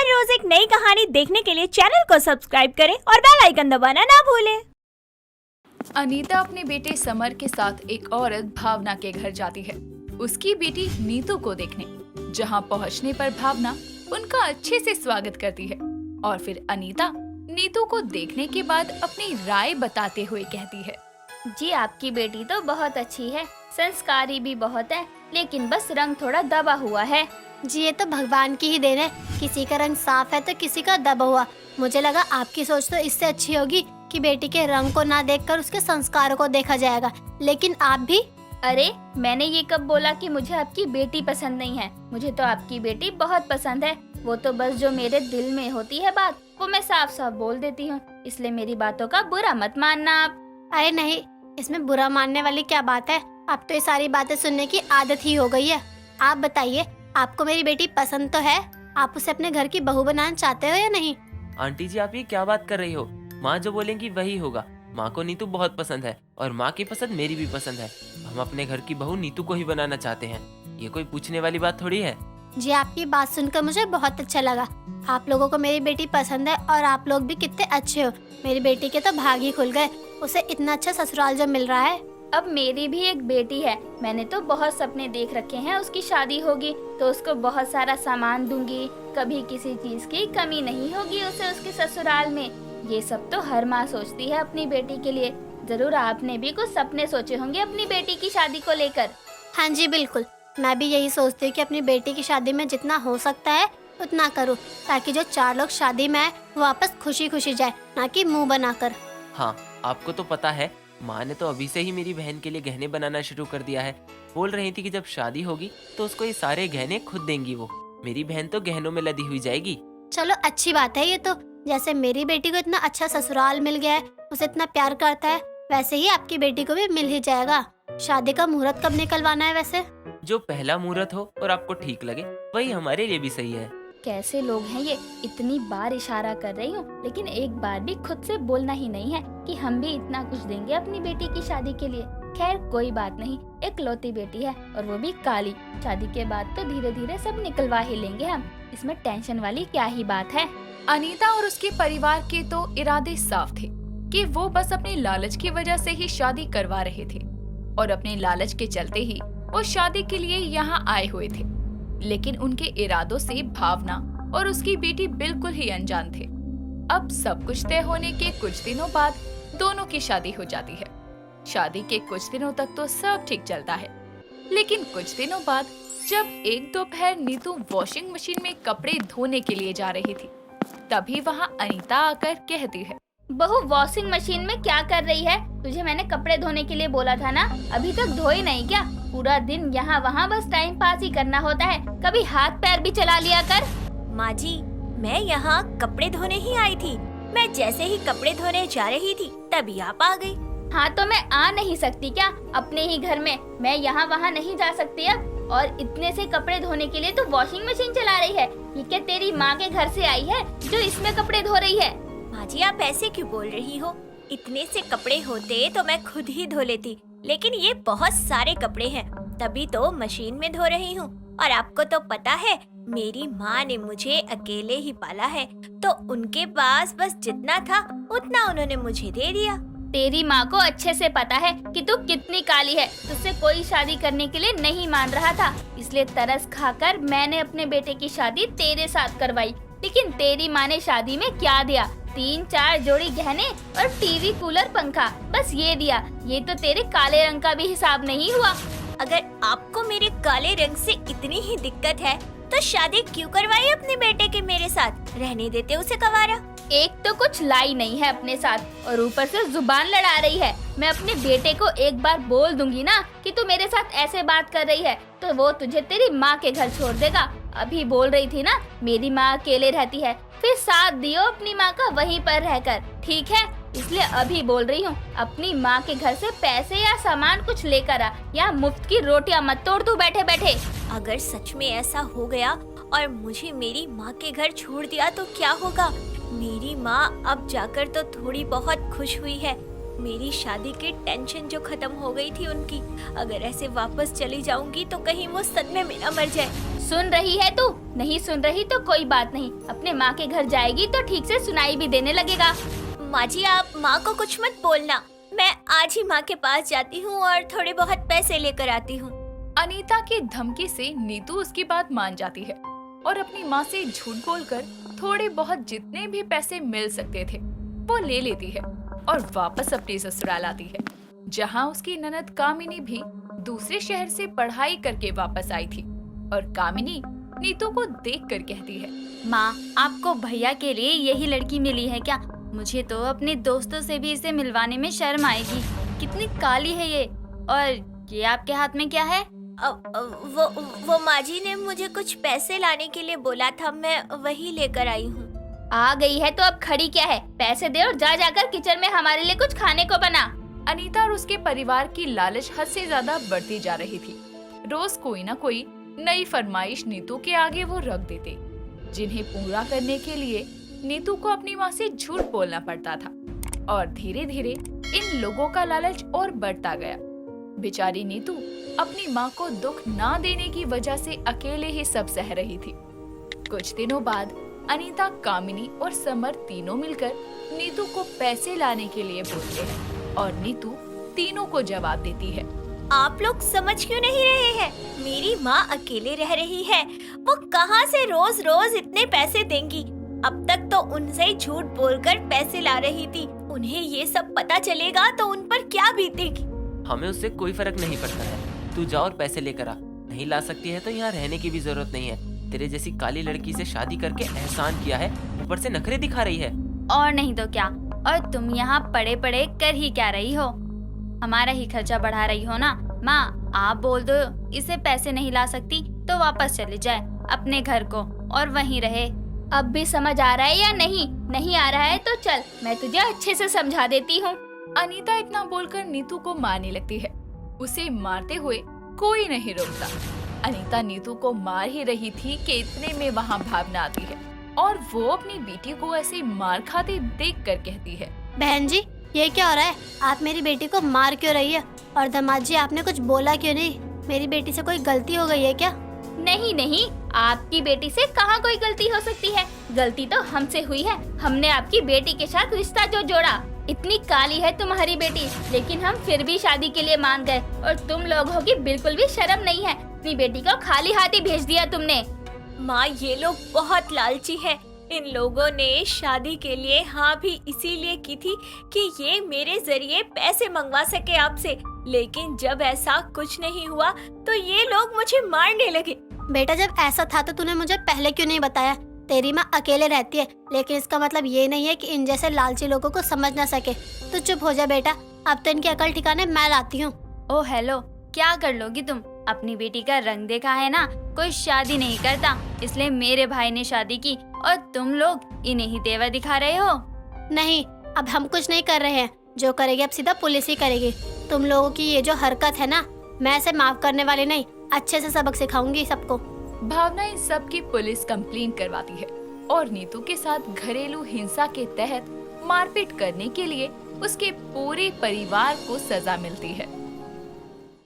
हर रोज एक नई कहानी देखने के लिए चैनल को सब्सक्राइब करें और बेल आइकन दबाना ना भूलें। अनीता अपने बेटे समर के साथ एक औरत भावना के घर जाती है, उसकी बेटी नीतू को देखने। जहां पहुंचने पर भावना उनका अच्छे से स्वागत करती है और फिर अनीता नीतू को देखने के बाद अपनी राय बताते हुए कहती है, जी आपकी बेटी तो बहुत अच्छी है, संस्कारी भी बहुत है, लेकिन बस रंग थोड़ा दबा हुआ है। जी ये तो भगवान की ही देन है, किसी का रंग साफ है तो किसी का दबा हुआ। मुझे लगा आपकी सोच तो इससे अच्छी होगी कि बेटी के रंग को ना देखकर उसके संस्कारों को देखा जाएगा, लेकिन आप भी। अरे मैंने ये कब बोला कि मुझे आपकी बेटी पसंद नहीं है? मुझे तो आपकी बेटी बहुत पसंद है। वो तो बस जो मेरे दिल में होती है बात, वो मैं साफ साफ बोल देती हूँ, इसलिए मेरी बातों का बुरा मत मानना आप। अरे नहीं, इसमें बुरा मानने वाली क्या बात है? अब तो ये सारी बातें सुनने की आदत ही हो गई है। आप बताइए, आपको मेरी बेटी पसंद तो है? आप उसे अपने घर की बहू बनाना चाहते हो या नहीं? आंटी जी, आप ये क्या बात कर रही हो? माँ जो बोलेंगी वही होगा। माँ को नीतू बहुत पसंद है और माँ की पसंद मेरी भी पसंद है। हम अपने घर की बहू नीतू को ही बनाना चाहते हैं। ये कोई पूछने वाली बात थोड़ी है। जी आपकी बात सुनकर मुझे बहुत अच्छा लगा। आप लोगों को मेरी बेटी पसंद है और आप लोग भी कितने अच्छे हो। मेरी बेटी के तो भाग ही खुल गए, उसे इतना अच्छा ससुराल जो मिल रहा है। अब मेरी भी एक बेटी है, मैंने तो बहुत सपने देख रखे हैं। उसकी शादी होगी तो उसको बहुत सारा सामान दूंगी, कभी किसी चीज की कमी नहीं होगी उसे उसके ससुराल में। ये सब तो हर माँ सोचती है अपनी बेटी के लिए। जरूर आपने भी कुछ सपने सोचे होंगे अपनी बेटी की शादी को लेकर। हाँ जी बिल्कुल, मैं भी यही सोचती हूँ कि अपनी बेटी की शादी में जितना हो सकता है उतना करूँ, ताकि जो 4 लोग शादी में आए वो वापस खुशी खुशी जाए, ना कि मुंह बनाकर। हाँ, आपको तो पता है, माँ ने तो अभी से ही मेरी बहन के लिए गहने बनाना शुरू कर दिया है। बोल रही थी कि जब शादी होगी तो उसको ये सारे गहने खुद देंगी वो। मेरी बहन तो गहनों में लदी हुई जाएगी। चलो अच्छी बात है ये तो। जैसे मेरी बेटी को इतना अच्छा ससुराल मिल गया है, उसे इतना प्यार करता है, वैसे ही आपकी बेटी को भी मिल ही जाएगा। शादी का मुहूर्त कब निकलवाना है वैसे? जो पहला मुहूर्त हो और आपको ठीक लगे वही हमारे लिए भी सही है। कैसे लोग हैं ये, इतनी बार इशारा कर रही हूँ लेकिन एक बार भी खुद से बोलना ही नहीं है कि हम भी इतना कुछ देंगे अपनी बेटी की शादी के लिए। खैर कोई बात नहीं, एक लौती बेटी है और वो भी काली। शादी के बाद तो धीरे धीरे सब निकलवा ही लेंगे हम, इसमें टेंशन वाली क्या ही बात है। अनीता और उसके परिवार के तो इरादे साफ थे कि वो बस अपने लालच की वजह से ही शादी करवा रहे थे और अपने लालच के चलते ही वो शादी के लिए यहाँ आए हुए थे। लेकिन उनके इरादों से भावना और उसकी बेटी बिल्कुल ही अनजान थे। अब सब कुछ तय होने के कुछ दिनों बाद दोनों की शादी हो जाती है। शादी के कुछ दिनों तक तो सब ठीक चलता है, लेकिन कुछ दिनों बाद जब एक दोपहर नीतू वॉशिंग मशीन में कपड़े धोने के लिए जा रही थी, तभी वहाँ अनीता आकर कहती है, बहू वॉशिंग मशीन में क्या कर रही है? तुझे मैंने कपड़े धोने के लिए बोला था ना, अभी तक धोए नहीं क्या? पूरा दिन यहाँ वहाँ बस टाइम पास ही करना होता है, कभी हाथ पैर भी चला लिया कर। माँ जी, मैं यहाँ कपड़े धोने ही आई थी। मैं जैसे ही कपड़े धोने जा रही थी तभी आप आ गई। हाँ तो मैं आ नहीं सकती क्या अपने ही घर में? मैं यहाँ वहाँ नहीं जा सकती अब? और इतने से कपड़े धोने के लिए तो वॉशिंग मशीन चला रही है। ये क्या तेरी माँ के घर से आई है जो इसमें कपड़े धो रही है? माँ जी, आप ऐसे क्यों बोल रही हो? इतने से कपड़े होते तो मैं खुद ही धो लेती, लेकिन ये बहुत सारे कपड़े हैं, तभी तो मशीन में धो रही हूँ। और आपको तो पता है, मेरी माँ ने मुझे अकेले ही पाला है, तो उनके पास बस जितना था उतना उन्होंने मुझे दे दिया। तेरी माँ को अच्छे से पता है कि तू कितनी काली है। तुझसे कोई शादी करने के लिए नहीं मान रहा था, इसलिए तरस खाकर मैंने अपने बेटे की शादी तेरे साथ करवाई। लेकिन तेरी माँ ने शादी में क्या दिया? 3-4 जोड़ी गहने और टीवी, कूलर, पंखा, बस ये दिया। ये तो तेरे काले रंग का भी हिसाब नहीं हुआ। अगर आपको मेरे काले रंग से इतनी ही दिक्कत है तो शादी क्यों करवाई अपने बेटे के मेरे साथ? रहने देते उसे कवारा। एक तो कुछ लाई नहीं है अपने साथ और ऊपर से जुबान लड़ा रही है। मैं अपने बेटे को एक बार बोल दूंगी ना कि तू मेरे साथ ऐसे बात कर रही है तो वो तुझे तेरी माँ के घर छोड़ देगा। अभी बोल रही थी ना मेरी माँ अकेले रहती है, फिर साथ दियो अपनी माँ का वहीं पर रहकर, ठीक है? इसलिए अभी बोल रही हूँ, अपनी माँ के घर से पैसे या सामान कुछ लेकर आ, या मुफ्त की रोटियां मत तोड़ तू बैठे बैठे। अगर सच में ऐसा हो गया और मुझे मेरी माँ के घर छोड़ दिया तो क्या होगा? मेरी माँ अब जाकर तो थोड़ी बहुत खुश हुई है, मेरी शादी की टेंशन जो खत्म हो गई थी उनकी, अगर ऐसे वापस चली जाऊंगी तो कहीं वो सदमे में न मर जाए। सुन रही है तू? नहीं सुन रही तो कोई बात नहीं, अपने माँ के घर जाएगी तो ठीक से सुनाई भी देने लगेगा। माँ जी, आप माँ को कुछ मत बोलना, मैं आज ही माँ के पास जाती हूँ और थोड़े बहुत पैसे लेकर आती हूँ। अनीता की धमकी से नीतू उसकी बात मान जाती है और अपनी माँ से झूठ बोलकर थोड़े बहुत जितने भी पैसे मिल सकते थे वो ले लेती है और वापस अपने ससुराल आती है, जहाँ उसकी ननद कामिनी भी दूसरे शहर से पढ़ाई करके वापस आई थी। और कामिनी नीतू को देखकर कहती है, माँ, आपको भैया के लिए यही लड़की मिली है क्या? मुझे तो अपने दोस्तों से भी इसे मिलवाने में शर्म आएगी। कितनी काली है ये। और ये आपके हाथ में क्या है? वो माँ जी ने मुझे कुछ पैसे लाने के लिए बोला था, मैं वही लेकर आई हूँ। आ गई है तो अब खड़ी क्या है? पैसे दे और जा जाकर किचन में हमारे लिए कुछ खाने को बना। अनीता और उसके परिवार की लालच हद से ज्यादा बढ़ती जा रही थी। रोज कोई ना कोई नई फरमाइश नीतू के आगे वो रख देते, जिन्हें पूरा करने के लिए नीतू को अपनी माँ से झूठ बोलना पड़ता था। और धीरे धीरे इन लोगों का लालच और बढ़ता गया। बेचारी नीतू अपनी माँ को दुख ना देने की वजह से अकेले ही सब सह रही थी। कुछ दिनों बाद अनीता, कामिनी और समर तीनों मिलकर नीतू को पैसे लाने के लिए बोलते हैं और नीतू तीनों को जवाब देती है, आप लोग समझ क्यों नहीं रहे हैं? मेरी माँ अकेले रह रही है, वो कहाँ से रोज रोज इतने पैसे देंगी? अब तक तो उनसे झूठ बोलकर पैसे ला रही थी, उन्हें ये सब पता चलेगा तो उन पर क्या बीतेगी। हमें उससे कोई फर्क नहीं पड़ता है, तू जा और पैसे लेकर आ। नहीं ला सकती है तो यहाँ रहने की भी जरूरत नहीं है। तेरे जैसी काली लड़की से शादी करके एहसान किया है, ऊपर से नखरे दिखा रही है। और नहीं तो क्या। और तुम यहाँ पड़े पड़े कर ही क्या रही हो? हमारा ही खर्चा बढ़ा रही हो ना। माँ, आप बोल दो इसे पैसे नहीं ला सकती तो वापस चले जाए अपने घर को और वहीं रहे। अब भी समझ आ रहा है या नहीं? नहीं आ रहा है तो चल, मैं तुझे अच्छे से समझा देती हूँ। अनीता इतना बोलकर नीतू को मारने लगती है। उसे मारते हुए कोई नहीं रोकता। अनीता नीतू को मार ही रही थी कि इतने में वहाँ भावना आती है और वो अपनी बेटी को ऐसे मार खाते देखकर कहती है, बहन जी, ये क्या हो रहा है? आप मेरी बेटी को मार क्यों रही है? और दामाद जी, आपने कुछ बोला क्यों नहीं? मेरी बेटी से कोई गलती हो गई है क्या? नहीं नहीं, आपकी बेटी से कहाँ कोई गलती हो सकती है? गलती तो हमसे हुई है। हमने आपकी बेटी के साथ रिश्ता जो जोड़ा। इतनी काली है तुम्हारी बेटी, लेकिन हम फिर भी शादी के लिए मान गए और तुम लोगों की बिल्कुल भी शर्म नहीं है। अपनी बेटी को खाली हाथी भेज दिया तुमने। माँ, ये लोग बहुत लालची है। इन लोगों ने शादी के लिए हाँ भी इसीलिए की थी कि ये मेरे जरिए पैसे मंगवा सके आपसे, लेकिन जब ऐसा कुछ नहीं हुआ तो ये लोग मुझे मारने लगे। बेटा, जब ऐसा था तो तूने मुझे पहले क्यों नहीं बताया? तेरी माँ अकेले रहती है, लेकिन इसका मतलब ये नहीं है कि इन जैसे लालची लोगों को समझ ना सके। तो चुप हो जा बेटा, अब तो इनकी अकल ठिकाने मैं लाती हूँ। ओ हेलो, क्या कर लोगी तुम? अपनी बेटी का रंग देखा है ना, कोई शादी नहीं करता, इसलिए मेरे भाई ने शादी की और तुम लोग इन्हें ही तेवर दिखा रहे हो। नहीं, अब हम कुछ नहीं कर रहे हैं। जो करेगी अब सीधा पुलिस ही करेगी। तुम लोगों की ये जो हरकत है ना, मैं इसे माफ करने वाली नहीं, अच्छे से सबक सिखाऊंगी सबको। भावना इन सब की पुलिस कंप्लेंट करवाती है और नीतू के साथ घरेलू हिंसा के तहत मारपीट करने के लिए उसके पूरे परिवार को सजा मिलती है।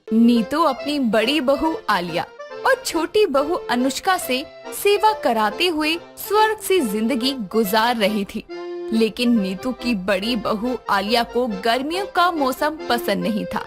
नीतू अपनी बड़ी बहू आलिया और छोटी बहू अनुष्का से सेवा कराते हुए स्वर्ग सी जिंदगी गुजार रही थी। लेकिन नीतू की बड़ी बहू आलिया को गर्मियों का मौसम पसंद नहीं था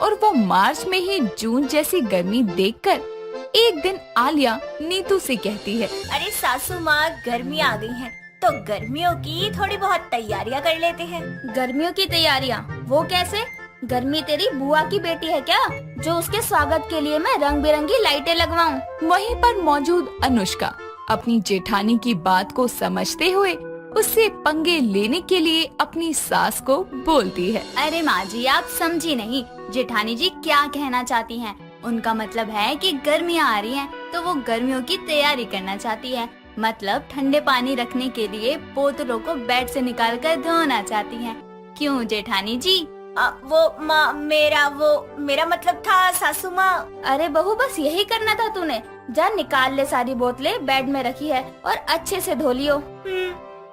और वो मार्च में ही जून जैसी गर्मी देखकर एक दिन आलिया नीतू से कहती है, अरे सासू माँ, गर्मी आ गई है तो गर्मियों की थोड़ी बहुत तैयारियां कर लेते हैं। गर्मियों की तैयारियाँ? वो कैसे? गर्मी तेरी बुआ की बेटी है क्या, जो उसके स्वागत के लिए मैं रंग बिरंगी लाइटें लगवाऊं? वहीं पर मौजूद अनुष्का अपनी जेठानी की बात को समझते हुए उससे पंगे लेने के लिए अपनी सास को बोलती है, अरे माँ जी, आप समझी नहीं। जेठानी जी क्या कहना चाहती हैं? उनका मतलब है कि गर्मियाँ आ रही हैं, तो वो गर्मियों की तैयारी करना चाहती है। मतलब ठंडे पानी रखने के लिए बोतलों को बेड से निकालकर धोना चाहती हैं। क्यों जेठानी जी? वो माँ, मेरा मतलब था सासू माँ। अरे बहू, बस यही करना था तूने। जा निकाल ले सारी बोतलें, बेड में रखी है और अच्छे से धो लियो।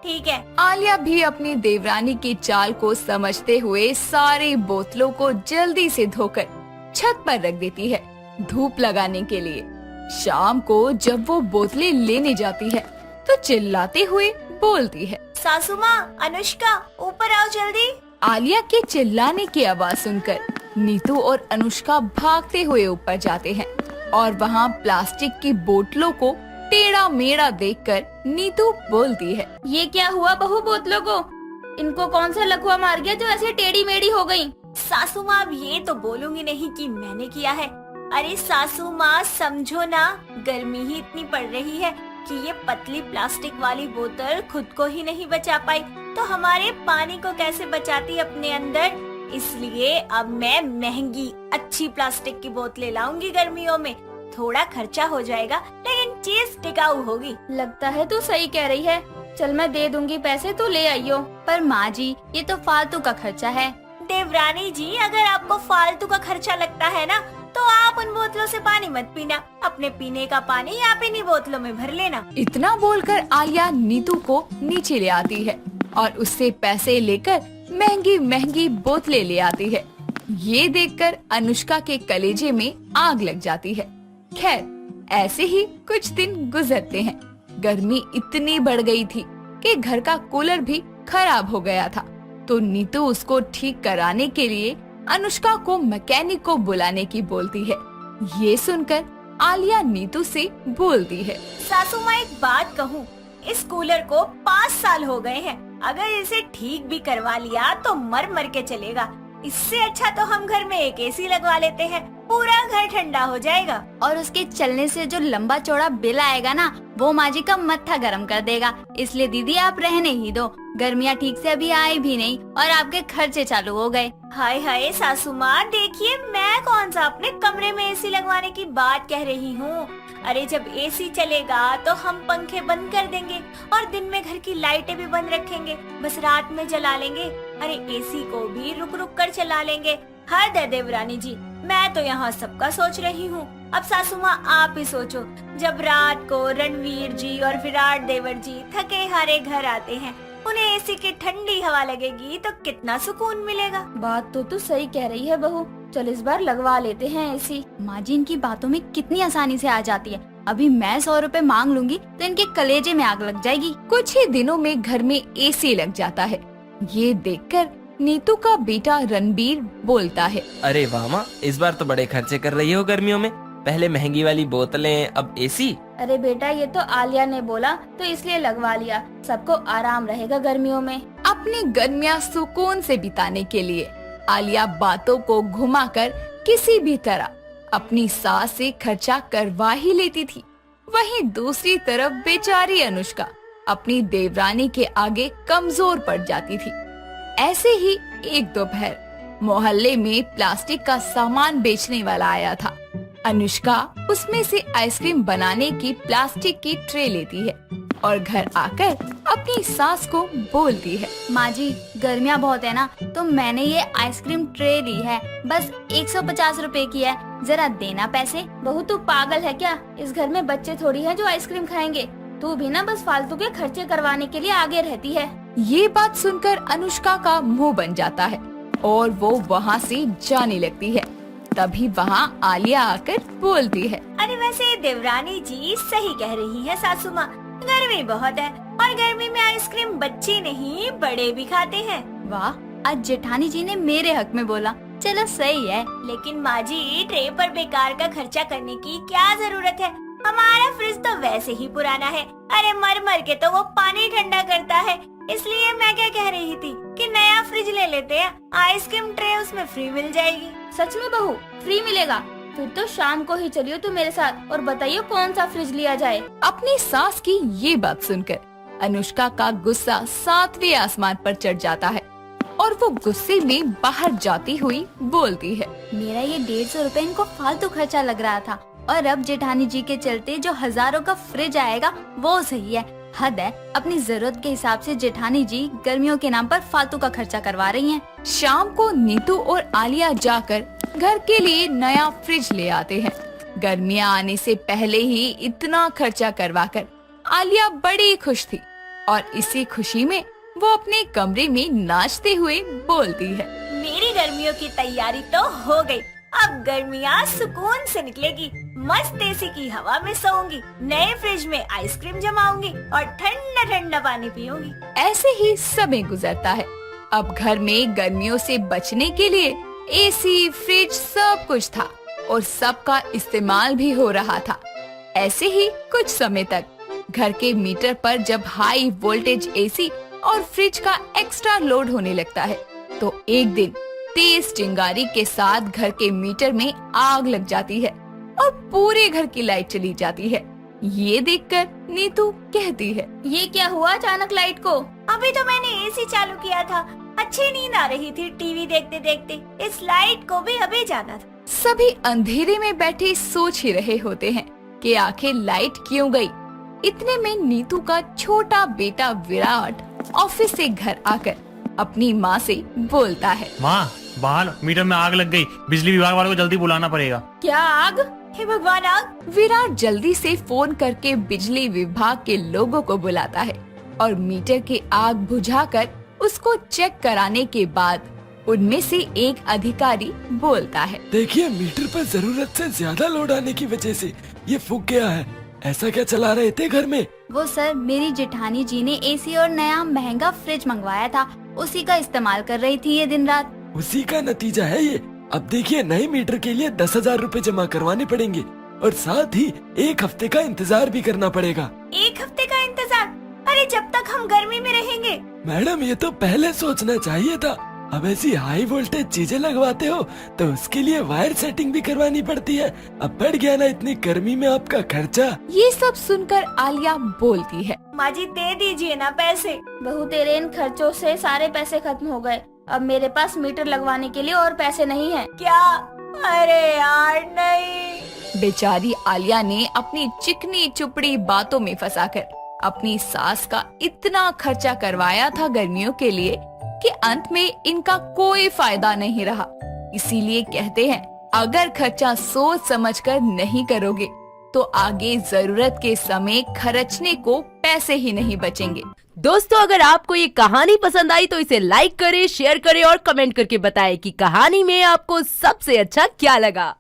ठीक है। आलिया भी अपनी देवरानी की चाल को समझते हुए सारी बोतलों को जल्दी से धोकर छत पर रख देती है धूप लगाने के लिए। शाम को जब वो बोतलें लेने जाती है तो चिल्लाते हुए बोलती है, सासू माँ, अनुष्का, ऊपर आओ जल्दी। आलिया के चिल्लाने की आवाज सुनकर नीतू और अनुष्का भागते हुए ऊपर जाते हैं और वहाँ प्लास्टिक की बोतलों को टेढ़ा मेढ़ा देखकर नीतू बोलती है, ये क्या हुआ बहू बोतलों को? इनको कौन सा लकवा मार गया जो ऐसे टेढ़ी मेढ़ी हो गई? सासू माँ, अब ये तो बोलूंगी नहीं कि मैंने किया है। अरे सासू माँ, समझो ना, गर्मी ही इतनी पड़ रही है कि ये पतली प्लास्टिक वाली बोतल खुद को ही नहीं बचा पाई तो हमारे पानी को कैसे बचाती अपने अंदर। इसलिए अब मैं महंगी अच्छी प्लास्टिक की बोतलें लाऊंगी गर्मियों में। थोड़ा खर्चा हो जाएगा लेकिन चीज टिकाऊ होगी। लगता है तू सही कह रही है। चल मैं दे दूंगी पैसे, तो ले आइयो। पर माँ जी, ये तो फालतू का खर्चा है। देवरानी जी, अगर आपको फालतू का खर्चा लगता है ना तो आप उन बोतलों से पानी मत पीना, अपने पीने का पानी आप इन्हीं बोतलों में भर लेना। इतना बोलकर आलिया नीतू को नीचे ले आती है और उससे पैसे लेकर महंगी महंगी बोतलें ले आती है। ये देखकर अनुष्का के कलेजे में आग लग जाती है। खैर, ऐसे ही कुछ दिन गुजरते हैं। गर्मी इतनी बढ़ गई थी कि घर का कूलर भी खराब हो गया था, तो नीतू उसको ठीक कराने के लिए अनुष्का को मैकेनिक को बुलाने की बोलती है। ये सुनकर आलिया नीतू से बोलती है, सासू माँ, एक बात कहूँ, इस कूलर को 5 साल हो गए हैं। अगर इसे ठीक भी करवा लिया तो मर मर के चलेगा। इससे अच्छा तो हम घर में एक एसी लगवा लेते हैं, पूरा घर ठंडा हो जाएगा। और उसके चलने से जो लंबा चौड़ा बिल आएगा ना, वो माँ जी का मत्था गर्म कर देगा। इसलिए दीदी आप रहने ही दो। गर्मियाँ ठीक से अभी आई भी नहीं और आपके खर्चे चालू हो गए। हाय हाय सासू माँ, देखिए मैं कौन सा अपने कमरे में एसी लगवाने की बात कह रही हूँ। अरे जब एसी चलेगा तो हम पंखे बंद कर देंगे और दिन में घर की लाइटें भी बंद रखेंगे, बस रात में जला लेंगे। अरे एसी को भी रुक रुक कर चला लेंगे। हद है देवरानी जी, मैं तो यहाँ सबका सोच रही हूँ। अब सासू माँ आप ही सोचो, जब रात को रणवीर जी और विराट देवर जी थके हारे घर आते हैं, उन्हें एसी की ठंडी हवा लगेगी तो कितना सुकून मिलेगा। बात तो तू सही कह रही है बहू। चल इस बार लगवा लेते हैं एसी। माँ जी इनकी बातों में कितनी आसानी से आ जाती है। अभी मैं 100 रुपए मांग लूंगी तो इनके कलेजे में आग लग जाएगी। कुछ ही दिनों में घर में एसी लग जाता है। ये देखकर नीतू का बेटा रणबीर बोलता है, अरे वाह माँ, इस बार तो बड़े खर्चे कर रही हो गर्मियों में। पहले महंगी वाली बोतलें, अब एसी। अरे बेटा, ये तो आलिया ने बोला तो इसलिए लगवा लिया। सबको आराम रहेगा गर्मियों में। अपनी गर्मियाँ सुकून से बिताने के लिए आलिया बातों को घुमाकर किसी भी तरह अपनी सास से खर्चा करवा ही लेती थी। वहीं दूसरी तरफ बेचारी अनुष्का अपनी देवरानी के आगे कमजोर पड़ जाती थी। ऐसे ही एक दोपहर मोहल्ले में प्लास्टिक का सामान बेचने वाला आया था। अनुष्का उसमें से आइसक्रीम बनाने की प्लास्टिक की ट्रे लेती है और घर आकर अपनी सास को बोलती है, माँ जी गर्मियाँ बहुत है ना, तो मैंने ये आइसक्रीम ट्रे ली है, बस 150 रुपए की है, जरा देना पैसे। बहू तू पागल है क्या? इस घर में बच्चे थोड़ी हैं जो आइसक्रीम खाएंगे। तू भी ना बस फालतू के खर्चे करवाने के लिए आगे रहती है। ये बात सुनकर अनुष्का का मुंह बन जाता है और वो वहाँ से जाने लगती है। तभी वहाँ आलिया आकर बोलती है, अरे वैसे देवरानी जी सही कह रही है सासू माँ, गर्मी बहुत है और गर्मी में आइसक्रीम बच्चे नहीं बड़े भी खाते हैं। वाह, आज जेठानी जी ने मेरे हक में बोला। चलो सही है। लेकिन माँ जी, ट्रे पर बेकार का खर्चा करने की क्या जरूरत है? हमारा फ्रिज तो वैसे ही पुराना है। अरे मर मर के तो वो पानी ठंडा करता है। इसलिए मैं क्या कह रही थी कि नया फ्रिज ले लेते हैं, आइसक्रीम ट्रे उसमें फ्री मिल जाएगी। सच में बहू, फ्री मिलेगा? फिर तो शाम को ही चलियो तू मेरे साथ और बताइए कौन सा फ्रिज लिया जाए। अपनी सास की ये बात सुनकर अनुष्का का गुस्सा 7वें आसमान पर चढ़ जाता है और वो गुस्से में बाहर जाती हुई बोलती है, मेरा ये 150 रुपए इनको फालतू खर्चा लग रहा था और अब जेठानी जी के चलते जो हजारों का फ्रिज आएगा वो सही है। हद है, अपनी जरूरत के हिसाब से जेठानी जी गर्मियों के नाम पर फालतू का खर्चा करवा रही हैं। शाम को नीतू और आलिया जाकर घर के लिए नया फ्रिज ले आते हैं। गर्मियाँ आने से पहले ही इतना खर्चा करवाकर आलिया बड़ी खुश थी। और इसी खुशी में वो अपने कमरे में नाचते हुए बोलती है। मेरी गर्मियों की तैयारी तो हो गई। अब गर्मियाँ सुकून से निकलेगी। मस्त एसी की हवा में सोऊंगी, नए फ्रिज में आइसक्रीम जमाऊंगी और ठंडा ठंडा पानी पीऊंगी। ऐसे ही समय गुजरता है। अब घर में गर्मियों से बचने के लिए एसी, फ्रिज सब कुछ था और सबका इस्तेमाल भी हो रहा था। ऐसे ही कुछ समय तक घर के मीटर पर जब हाई वोल्टेज एसी और फ्रिज का एक्स्ट्रा लोड होने लगता है तो एक दिन तेज चिंगारी के साथ घर के मीटर में आग लग जाती है और पूरे घर की लाइट चली जाती है। ये देखकर नीतू कहती है, ये क्या हुआ अचानक लाइट को? अभी तो मैंने एसी चालू किया था, अच्छी नींद आ रही थी टीवी देखते देखते। इस लाइट को भी अभी जाना था। सभी अंधेरे में बैठे सोच ही रहे होते हैं कि आखिर लाइट क्यों गई। इतने में नीतू का छोटा बेटा विराट ऑफिस से घर आकर अपनी माँ से बोलता है, माँ बाहर मीटर में आग लग गई, बिजली विभाग वालों को जल्दी बुलाना पड़ेगा। क्या आग? हे भगवान, आग! विराट जल्दी से फोन करके बिजली विभाग के लोगों को बुलाता है और मीटर की आग बुझाकर उसको चेक कराने के बाद उनमें से एक अधिकारी बोलता है, देखिए मीटर पर जरूरत से ज्यादा लोड आने की वजह से ये फूक गया है। ऐसा क्या चला रहे थे घर में? वो सर, मेरी जेठानी जी ने एसी और नया महंगा फ्रिज मंगवाया था, उसी का इस्तेमाल कर रही थी ये दिन रात। उसी का नतीजा है ये। अब देखिए नए मीटर के लिए 10,000 रूपए जमा करवाने पड़ेंगे और साथ ही 1 हफ्ते का इंतजार भी करना पड़ेगा। 1 हफ्ते का इंतजार? अरे जब तक हम गर्मी में रहेंगे। मैडम ये तो पहले सोचना चाहिए था। अब ऐसी हाई वोल्टेज चीजें लगवाते हो तो उसके लिए वायर सेटिंग भी करवानी पड़ती है। अब बढ़ गया ना इतनी गर्मी में आपका खर्चा। ये सब सुनकर आलिया बोलती है, माँ जी दे दीजिए ना पैसे। बहू, तेरे इन खर्चों से सारे पैसे खत्म हो गए। अब मेरे पास मीटर लगवाने के लिए और पैसे नहीं हैं। क्या? अरे यार नहीं। बेचारी आलिया ने अपनी चिकनी चुपड़ी बातों में फंसाकर अपनी सास का इतना खर्चा करवाया था गर्मियों के लिए कि अंत में इनका कोई फायदा नहीं रहा। इसीलिए कहते हैं, अगर खर्चा सोच समझकर नहीं करोगे तो आगे जरूरत के समय खर्चने को पैसे ही नहीं बचेंगे। दोस्तों, अगर आपको ये कहानी पसंद आई तो इसे लाइक करें, शेयर करें और कमेंट करके बताएं कि कहानी में आपको सबसे अच्छा क्या लगा।